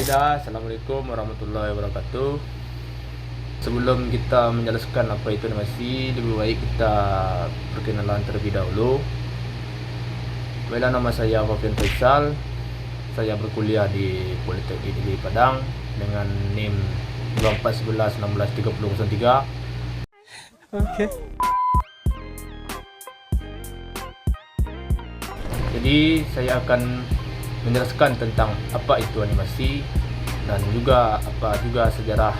Kamsahamnida, Assalamualaikum warahmatullahi wabarakatuh. Sebelum kita menjelaskan apa itu animasi, lebih baik kita perkenalan terlebih dahulu. Baiklah, nama saya Fafian Faisal. Saya berkuliah di Politeknik Negeri Padang dengan NIM 2411163003. Oke. Jadi saya akan menjelaskan tentang apa itu animasi dan juga apa juga sejarah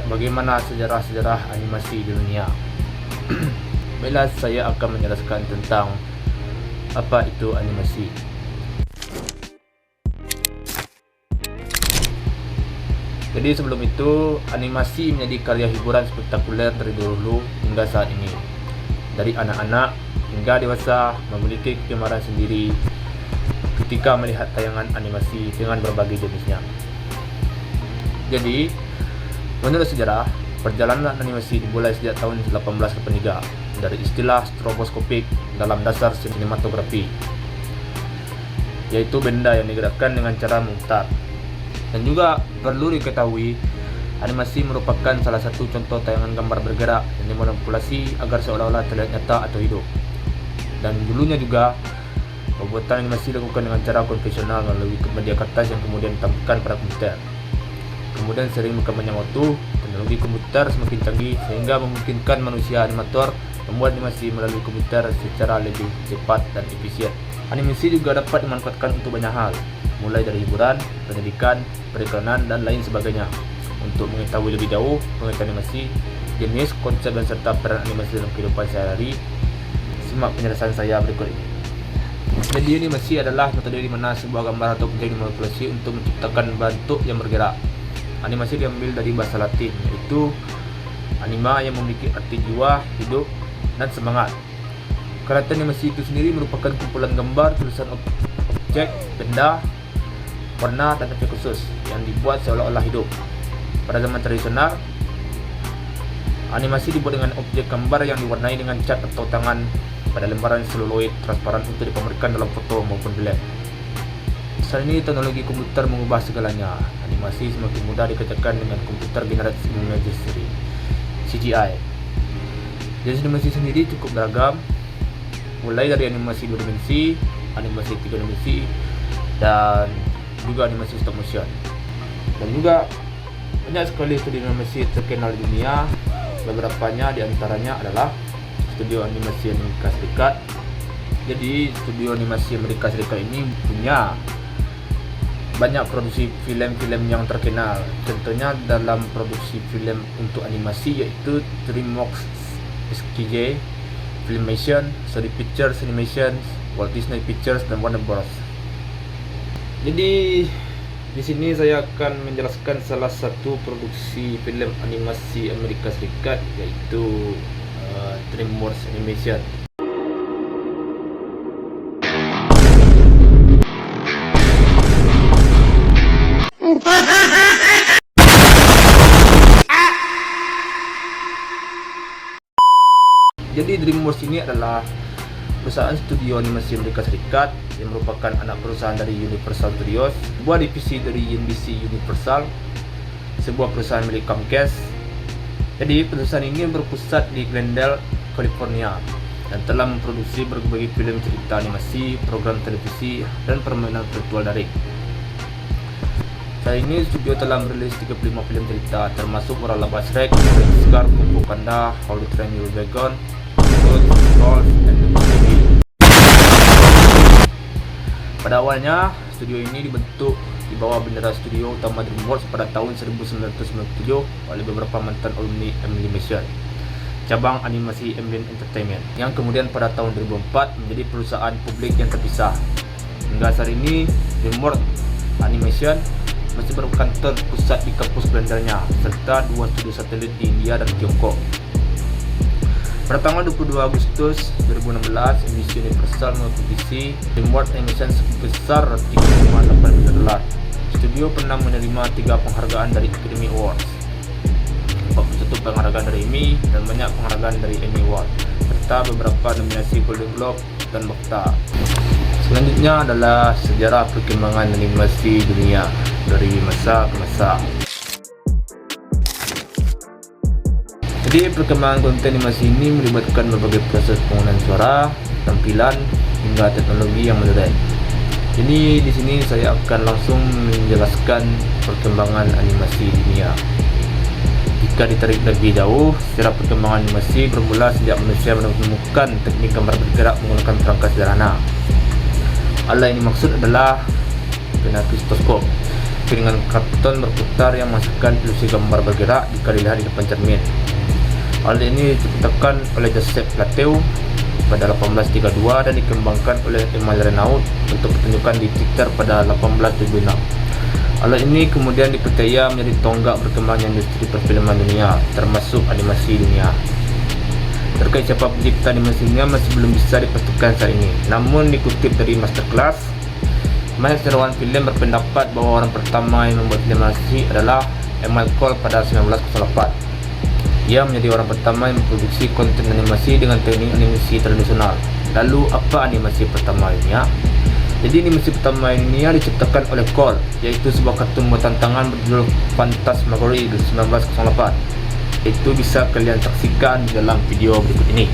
bagaimana sejarah animasi di dunia. Baiklah, saya akan menjelaskan tentang apa itu animasi. Jadi sebelum itu, animasi menjadi karya hiburan spektakuler dari dulu hingga saat ini. Dari anak-anak hingga dewasa memiliki kegemaran sendiri ketika melihat tayangan animasi dengan berbagai jenisnya. Jadi, menurut sejarah, perjalanan animasi dimulai sejak tahun 1883 dari istilah stroboskopik dalam dasar sinematografi, yaitu benda yang digerakkan dengan cara memutar. Dan juga perlu diketahui, animasi merupakan salah satu contoh tayangan gambar bergerak yang dimanipulasi agar seolah-olah terlihat nyata atau hidup. Dan dulunya juga, pembuatan animasi dilakukan dengan cara konvensional melalui media kertas yang kemudian ditampilkan pada komputer. Kemudian sering berkembangnya waktu, teknologi komputer semakin canggih sehingga memungkinkan manusia animator membuat animasi melalui komputer secara lebih cepat dan efisien. Animasi juga dapat dimanfaatkan untuk banyak hal, mulai dari hiburan, pendidikan, periklanan, dan lain sebagainya. Untuk mengetahui lebih jauh pengertian animasi, jenis, konsep, dan serta peran animasi dalam kehidupan sehari-hari, simak penjelasan saya berikut ini. Jadi animasi adalah metode di mana sebuah gambar atau objek dimanipulasi untuk menciptakan bentuk yang bergerak. Animasi diambil dari bahasa Latin, yaitu anima, yang memiliki arti jiwa, hidup, dan semangat. Karakter animasi itu sendiri merupakan kumpulan gambar, tulisan objek, benda, warna, dan efek khusus yang dibuat seolah-olah hidup. Pada zaman tradisional, animasi dibuat dengan objek gambar yang diwarnai dengan cat atau tangan pada lembaran seluloid transparan untuk dipamerkan dalam foto maupun film. Saat ini teknologi komputer mengubah segalanya. Animasi semakin mudah dikerjakan dengan komputer generative imagery (CGI). Jenis animasi sendiri cukup beragam, mulai dari animasi 2 dimensi, animasi 3 dimensi, dan juga animasi stop motion. Dan juga banyak sekali studio animasi terkenal di dunia. Beberapanya diantaranya adalah studio animasi Amerika Serikat. Jadi studio animasi Amerika Serikat ini punya banyak produksi film-film yang terkenal. Contohnya dalam produksi film untuk animasi yaitu DreamWorks SKJ, Filmation, Sony Pictures Animation, Walt Disney Pictures, dan Warner Bros. Jadi di sini saya akan menjelaskan salah satu produksi film animasi Amerika Serikat, yaitu DreamWorks Animation. Jadi DreamWorks ini adalah perusahaan studio animasi Amerika Serikat yang merupakan anak perusahaan dari Universal Studios, sebuah divisi dari NBC Universal, sebuah perusahaan milik Comcast. Jadi perusahaan ini berpusat di Glendale, California, dan telah memproduksi berbagai film cerita animasi, program televisi, dan permainan virtual daring. Saat ini studio telah merilis 35 film cerita, termasuk Morala Shrek, Scar, Kung Fu Panda, How to Train Your Dragon, Rolf, and the Baby. Pada awalnya, studio ini dibentuk di bawah bendera studio utama DreamWorks pada tahun 1997 oleh beberapa mantan alumni Animation, cabang animasi Ambient Entertainment, yang kemudian pada tahun 2004 menjadi perusahaan publik yang terpisah. Hingga saat ini, DreamWorks Animation masih merupakan kantor pusat di kampus Glendale-nya, serta 2 studio satelit di India dan Tiongkok. Pada tanggal 22 Agustus 2016, NBC Universal mengakuisisi DreamWorks Animation sebesar $3,8 miliar. Studio pernah menerima 3 penghargaan dari Academy Awards, 41 penghargaan dari Emmy, dan banyak penghargaan dari Emmy Award, serta beberapa nominasi Golden Globe dan BAFTA. Selanjutnya adalah sejarah perkembangan animasi dunia dari masa ke masa. Jadi perkembangan konten animasi ini melibatkan berbagai proses penggunaan suara, tampilan, hingga teknologi yang modern. Jadi di sini saya akan langsung menjelaskan perkembangan animasi dunia. Jika ditarik lebih jauh, sejarah perkembangan animasi bermula sejak manusia menemukan teknik gambar bergerak menggunakan perangkat sederhana. Alat ini maksud adalah kinetoskop, dengan karton berputar yang menghasilkan ilusi gambar bergerak jika dilihat di depan cermin. Alat ini diciptakan oleh Joseph Plateau pada 1832 dan dikembangkan oleh Emile Renaud untuk pertunjukan di teater pada 1876. Alat ini kemudian dipercaya menjadi tonggak berkembangnya industri perfilman dunia, termasuk animasi dunia. Terkait siapa pencipta animasi dunia masih belum bisa dipastikan saat ini. Namun dikutip dari Masterclass, banyak sejarawan film berpendapat bahwa orang pertama yang membuat film animasi adalah Emile Cole pada 1908. Ia menjadi orang pertama yang memproduksi konten animasi dengan teknik animasi tradisional. Lalu apa animasi pertama dunia? Jadi animasi pertama dunia diciptakan oleh Cole, yaitu sebuah kartun buatan tangan berjudul Phantasmagoria 1908. Itu bisa kalian saksikan dalam video berikut ini.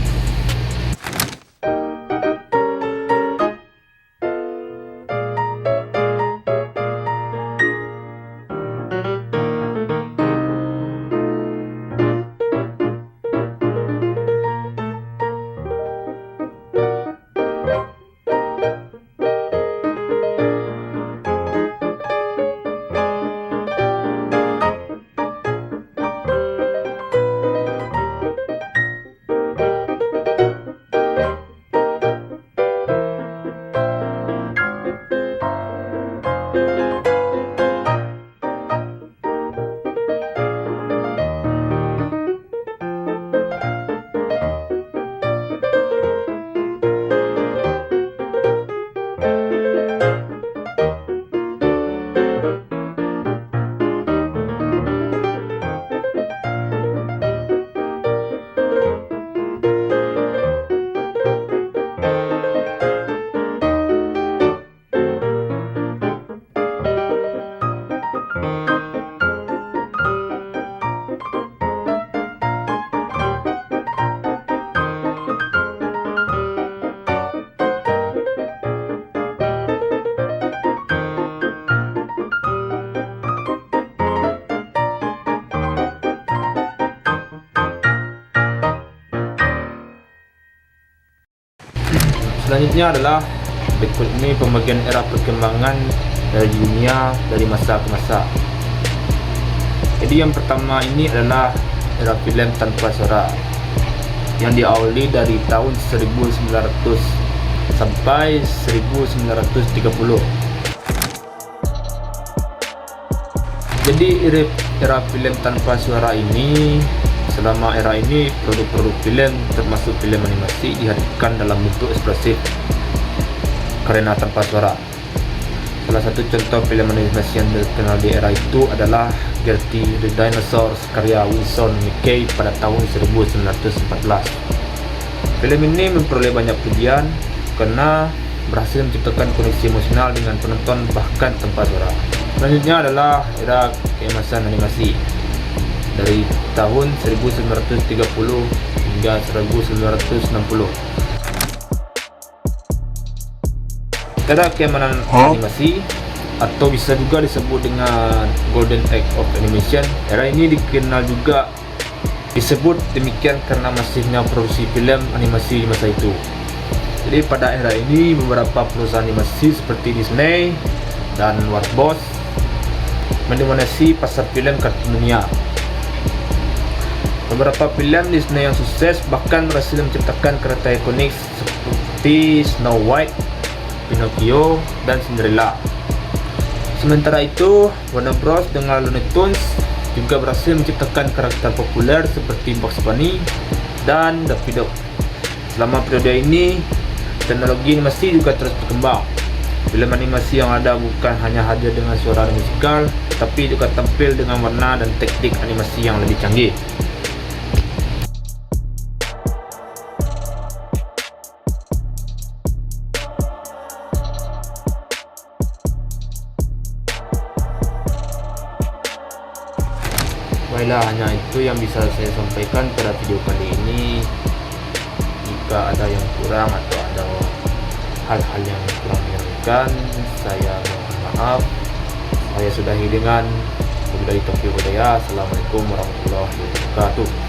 Selanjutnya adalah berikut ini pembagian era perkembangan dari dunia dari masa ke masa. Jadi yang pertama ini adalah era film tanpa suara yang diawali dari tahun 1900 sampai 1930. Jadi era film tanpa suara ini, selama era ini produk-produk film termasuk film animasi dihadirkan dalam bentuk ekspresif karena tanpa suara. Salah satu contoh film animasi yang terkenal di era itu adalah Gertie the Dinosaur karya Winsor McCay pada tahun 1914. Film ini memperoleh banyak pujian karena berhasil menciptakan koneksi emosional dengan penonton bahkan tanpa suara. Selanjutnya adalah era keemasan animasi dari tahun 1930 hingga 1960. Era keemasan animasi atau bisa juga disebut dengan Golden Age of Animation. Era ini dikenal juga disebut demikian karena masifnya produksi film animasi di masa itu. Jadi pada era ini beberapa perusahaan animasi seperti Disney dan Warner Bros mendominasi pasar film kartun dunia. Beberapa film Disney yang sukses bahkan berhasil menciptakan karakter ikonik seperti Snow White, Pinocchio, dan Cinderella. Sementara itu, Warner Bros dengan Looney Tunes juga berhasil menciptakan karakter populer seperti Bugs Bunny dan Daffy Duck. Selama periode ini, teknologi animasi juga terus berkembang. Film animasi yang ada bukan hanya hadir dengan suara dan musikal, tapi juga tampil dengan warna dan teknik animasi yang lebih canggih. Baiklah, hanya itu yang bisa saya sampaikan pada video kali ini. Jika ada yang kurang atau ada hal-hal yang kurang menyenangkan, saya mohon maaf. Saya sudahi dengan wabillahi taufiq wal hidayah. Assalamualaikum warahmatullahi wabarakatuh.